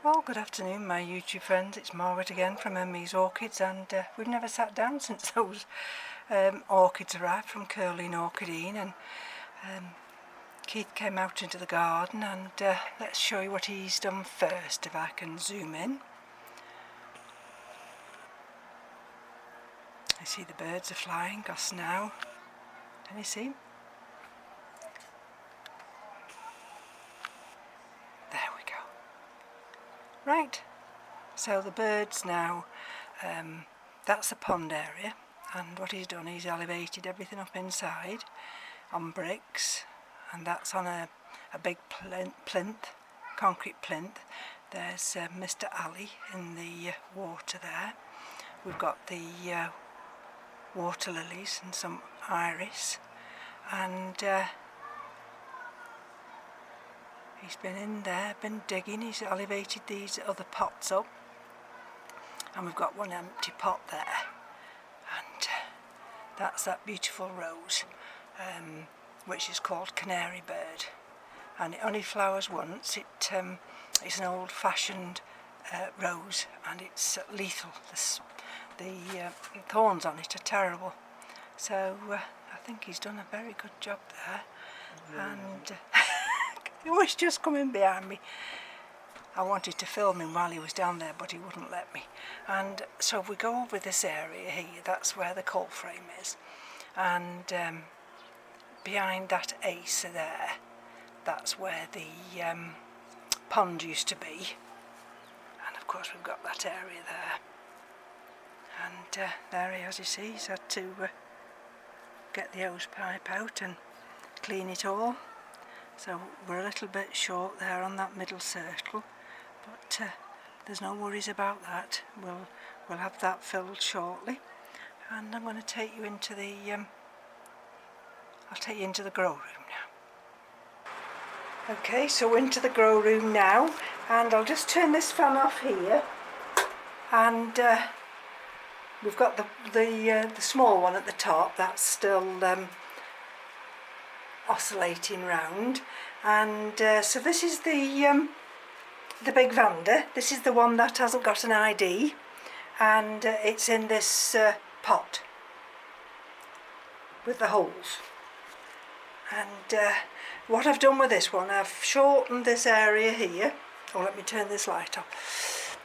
Well, good afternoon my YouTube friends, it's Margaret again from M.E.s Orchids, and we've never sat down since those orchids arrived from Curling Orchidine, and Keith came out into the garden, and let's show you what he's done first, if I can zoom in. I see the birds are flying just now. Can you see? There we go. Right, so the birds now, that's the pond area, and what he's done, he's elevated everything up inside on bricks, and that's on a big plinth, concrete plinth. There's Mr. Ali in the water there. We've got the water lilies and some iris, and he's been in there, been digging, he's elevated these other pots up, and we've got one empty pot there, and that's that beautiful rose, which is called Canary Bird, and it only flowers once. It's an old-fashioned rose, and it's lethal. The thorns on it are terrible, so I think he's done a very good job there. And he was just coming behind me. I wanted to film him while he was down there, but he wouldn't let me. And so if we go over this area here, that's where the coal frame is, and behind that ace there, that's where the pond used to be, and of course we've got that area there, and there he, as you see, he's had to get the hose pipe out and clean it all, so we're a little bit short there on that middle circle, but there's no worries about that. We'll have that filled shortly, and I'm going to take you into the I'll take you into the grow room now. Okay, so into the grow room now, and I'll just turn this fan off here, and we've got the small one at the top that's still oscillating round, and so this is the big Vanda. This is the one that hasn't got an ID, and it's in this pot with the holes. And what I've done with this one, I've shortened this area here. Oh, let me turn this light off.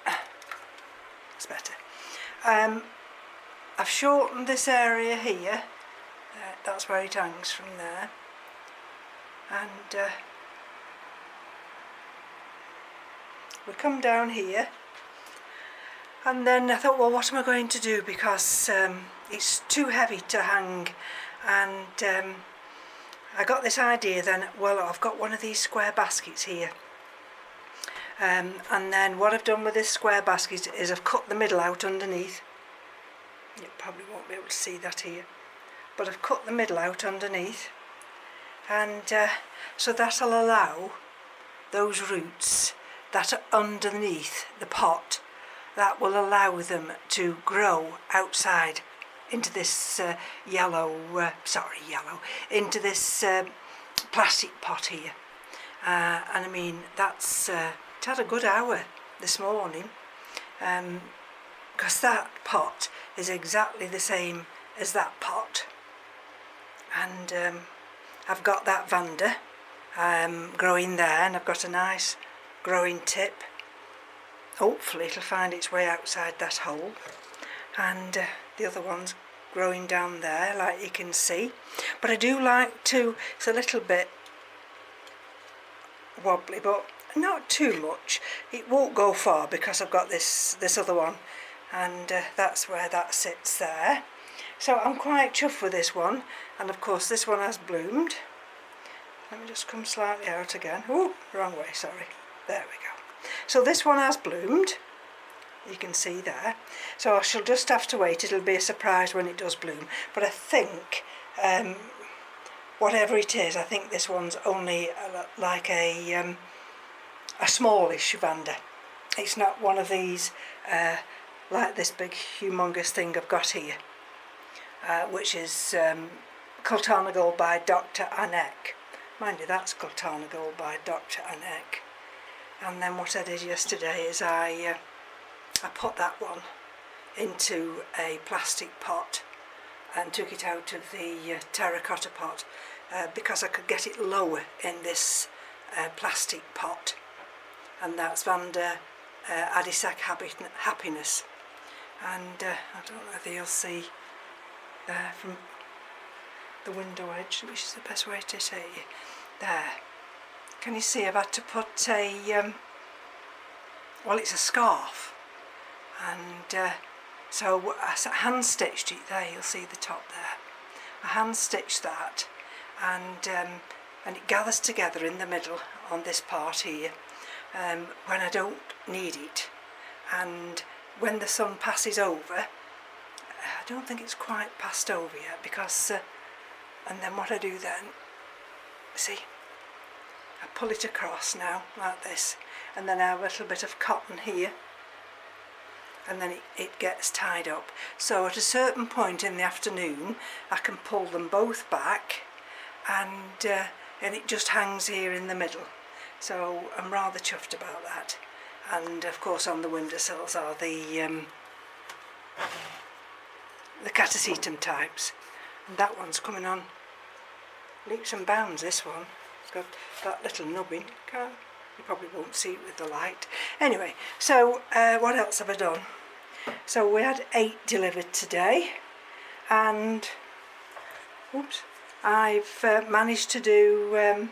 That's better. I've shortened this area here. That's where it hangs from there. And we come down here. And then I thought, well, what am I going to do? Because it's too heavy to hang. And I got this idea then, well, I've got one of these square baskets here, and then what I've done with this square basket is I've cut the middle out underneath. You probably won't be able to see that here, but I've cut the middle out underneath, and so that'll allow those roots that are underneath the pot, that will allow them to grow outside into this into this plastic pot here, and I mean that's it had a good hour this morning, because that pot is exactly the same as that pot, and I've got that Vanda growing there, and I've got a nice growing tip. Hopefully it'll find its way outside that hole, and the other one's growing down there, like you can see. But I do like to, it's a little bit wobbly, but not too much. It won't go far because I've got this other one, and that's where that sits there. So I'm quite chuffed with this one, and of course this one has bloomed. Let me just come slightly out again. Oh, wrong way, sorry. There we go. So this one has bloomed. You can see there, so I shall just have to wait. It'll be a surprise when it does bloom, but I think whatever it is, I think this one's only like a smallish Vanda. It's not one of these like this big humongous thing I've got here, which is Cultanagal by Dr. Anek. Mind you, that's Cultanagal by Dr. Anek. And then what I did yesterday is I put that one into a plastic pot and took it out of the terracotta pot because I could get it lower in this plastic pot, and that's Vanda Adisac Happiness. And I don't know whether you'll see from the window edge, which is the best way to say it. There. Can you see I've had to put a, well, it's a scarf, and so I hand stitched it there. You'll see the top there. I hand stitched that, and it gathers together in the middle on this part here when I don't need it, and when the sun passes over, I don't think it's quite passed over yet, because and then what I do then, see, I pull it across now like this, and then I have a little bit of cotton here, and then it gets tied up. So at a certain point in the afternoon I can pull them both back, and it just hangs here in the middle. So I'm rather chuffed about that. And of course on the windowsills are the catasetum types, and that one's coming on leaps and bounds. This one, it's got that little nubbin. You probably won't see it with the light. Anyway, so what else have I done? So we had 8 delivered today, and oops, I've managed to do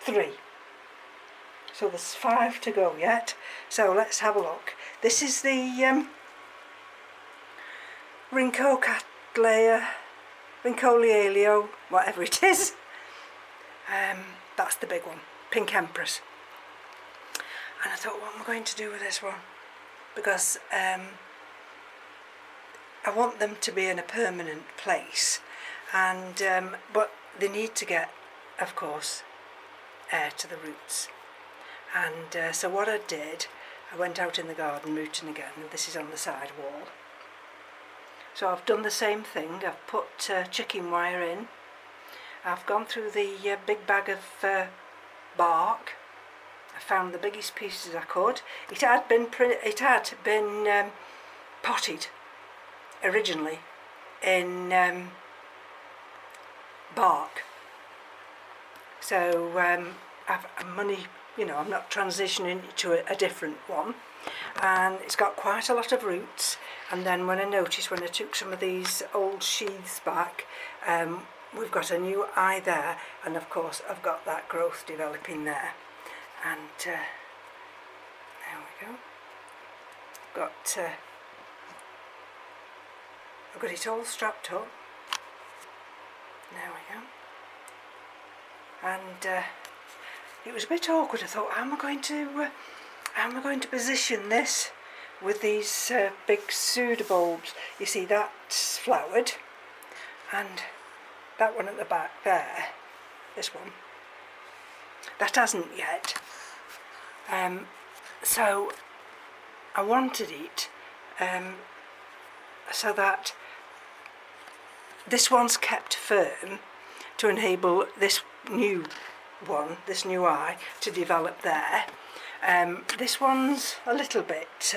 3. So there's 5 to go yet. So let's have a look. This is the Rincolealio, whatever it is. That's the big one, Pink Empress. And I thought, what am I going to do with this one? Because I want them to be in a permanent place, and but they need to get, of course, air to the roots. And so what I did, I went out in the garden rooting again, and this is on the side wall. So I've done the same thing. I've put chicken wire in. I've gone through the big bag of bark. I found the biggest pieces I could. It had been potted originally in bark. So I'm not transitioning it to a different one, and it's got quite a lot of roots. And then when I noticed, when I took some of these old sheaths back, we've got a new eye there, and of course I've got that growth developing there. And there we go. I've got it all strapped up. There we go. And it was a bit awkward. I thought, how am I going to position this with these big pseudobulbs? You see, that's flowered, and that one at the back there, this one, that hasn't yet. So I wanted it so that this one's kept firm to enable this new one, this new eye, to develop there. This one's a little bit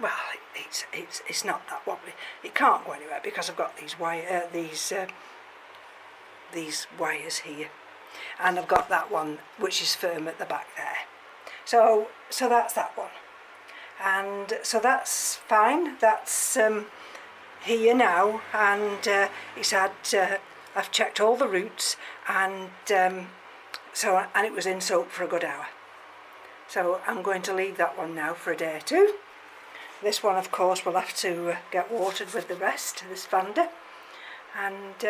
well, it's not that wobbly. It can't go anywhere because I've got these wires here, and I've got that one which is firm at the back there. So that's that one, and so that's fine. That's here now, and it's had. I've checked all the roots, and and it was in soak for a good hour. So I'm going to leave that one now for a day or two. This one, of course, will have to get watered with the rest, this Vanda. And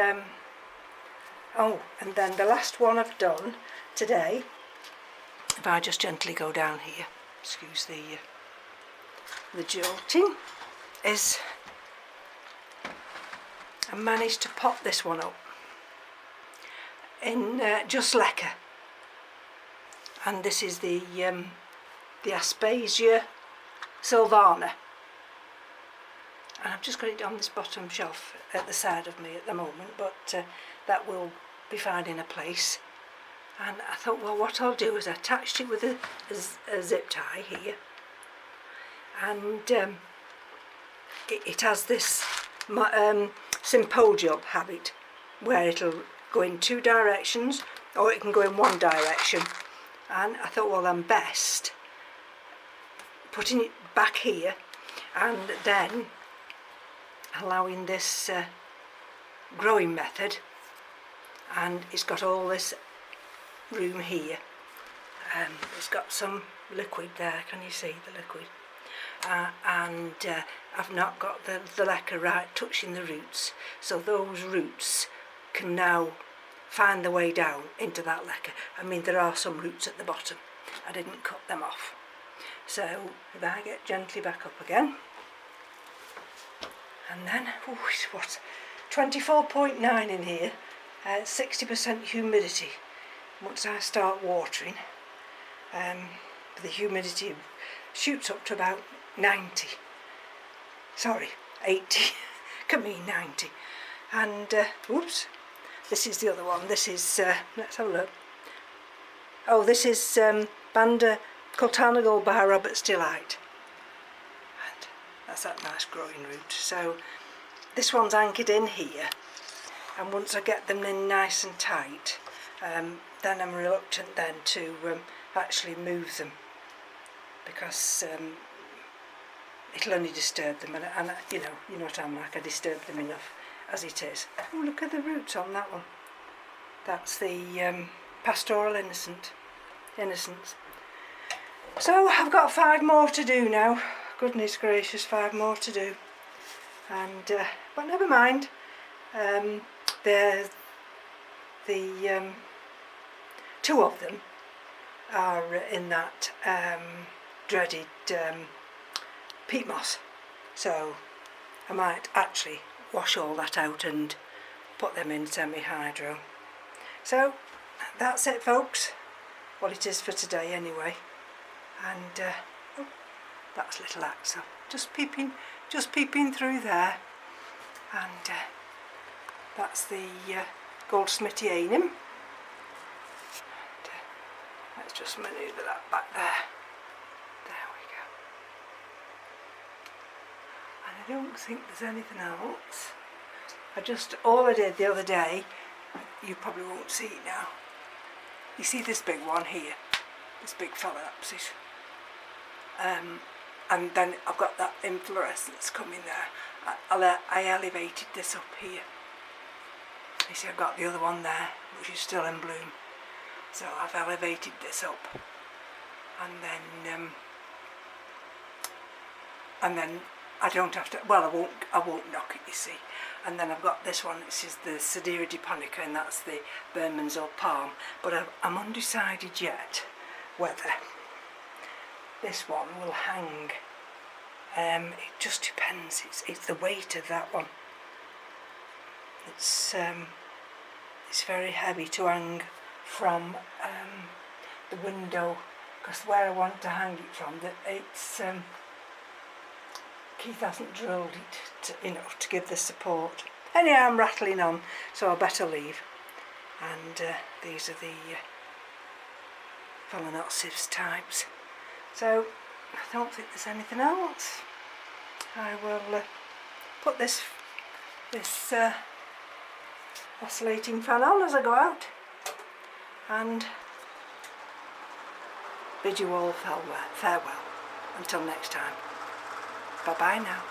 and then the last one I've done today, if I just gently go down here, excuse the jolting, is I managed to pop this one up in just lacquer, and this is the Aspasia Silvana, and I've just got it on this bottom shelf at the side of me at the moment, but that will be finding a place. and I thought, well, what I'll do is I attached it with a zip tie here, and it has this symposial habit where it'll go in 2 directions or it can go in 1 direction, and I thought, well, I'm best putting it back here and then allowing this growing method, and it's got all this room here. It's got some liquid there, can you see the liquid? And I've not got the leca right touching the roots, so those roots can now find the way down into that leca. I mean, there are some roots at the bottom, I didn't cut them off. So if I get gently back up again, and then, oh, it's what, 24.9 in here, 60% humidity. Once I start watering, the humidity shoots up to about 90. Sorry, 80. Can mean 90. And oops, this is the other one. This is let's have a look. Oh, this is Banda Cultanagal by Robert's Delight, and that's that nice growing root. So this one's anchored in here, and once I get them in nice and tight, then I'm reluctant then to actually move them, because it'll only disturb them, and you know what I'm like, I disturb them enough as it is. Oh, look at the roots on that one. That's the Pastoral Innocence. So I've got 5 more to do now. Goodness gracious, 5 more to do. And but never mind. The 2 of them are in that dreaded peat moss, so I might actually wash all that out and put them in semi-hydro. So that's it, folks. Well, it is for today anyway. And oh, that's little Axel just peeping through there. And that's the Goldsmithianum. And let's just manoeuvre that back there. There we go. And I don't think there's anything else. All I did the other day, you probably won't see it now. You see this big one here, this big phalaenopsis. And then I've got that inflorescence coming there. I elevated this up here. You see, I've got the other one there, which is still in bloom. So I've elevated this up, and then I don't have to. Well, I won't knock it, you see. And then I've got this one. This is the Sadirah Japonica, and that's the Burman's or Palm. But I'm undecided yet whether this one will hang. It just depends. It's the weight of that one. It's very heavy to hang from the window, because where I want to hang it from, it's Keith hasn't drilled it to give the support. Anyhow, I'm rattling on, so I better leave. And these are the Phalaenopsis types. So I don't think there's anything else. I will put this oscillating fan on as I go out, and bid you all farewell until next time. Bye bye now.